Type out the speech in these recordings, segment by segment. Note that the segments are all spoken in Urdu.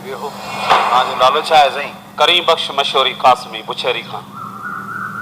ہاں جو نالو چھا ہے سائیں کریم بخش مشوری قاسمی بچھیری خان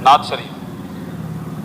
نعت شریف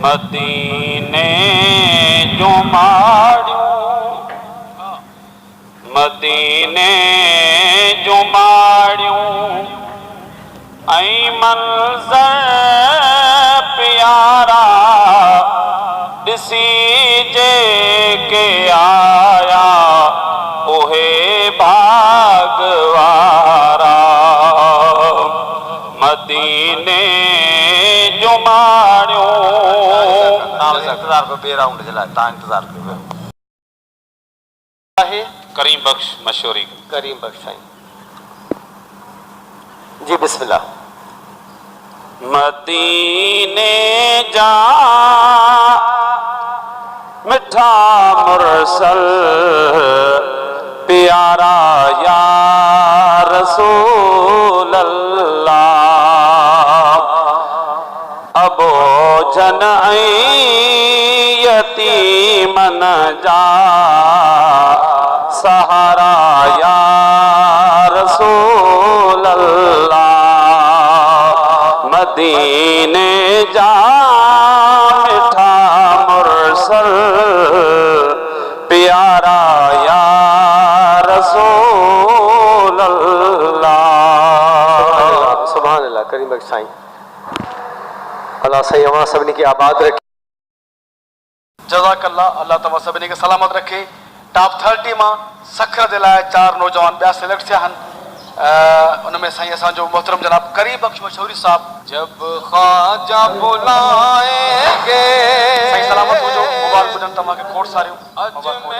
مدینے جو ماڑیوں مدینے جو ماڑیوں ائی منظر پیارا ڈسی جے کے آیا اوہے بھاگوارا مدینے جو ماڑیوں انتظار کو بے راؤنڈ جلائے تا انتظار کو ہے کریم بخش مشوری کریم بخش سائیں جی بسم اللہ مدینے جا مٹھا مرسل پیارا یا رسول اللہ ابو جن یتیمن جا سہارا یا رسول اللہ مدینے جا مٹھا مرسل پیارا یا رسول اللہ سبحان اللہ کریم بخش سائیں اللہ سائیں ہمارا سبنی کی آباد رکھے جزاک اللہ اللہ تمام سبنی کے سلامت رکھے ٹاپ 30 ماں سکھر دلائے 4 نوجوان بیا سلیکٹ تھیا ہن ان میں سائیں اساں جو محترم جناب کریم بخش مشہوری صاحب جب خواجہ بلائیں گے سائیں سلامت ہو جو مبارک بجن تمام کے کھوڑ ساریوں مبارک ہو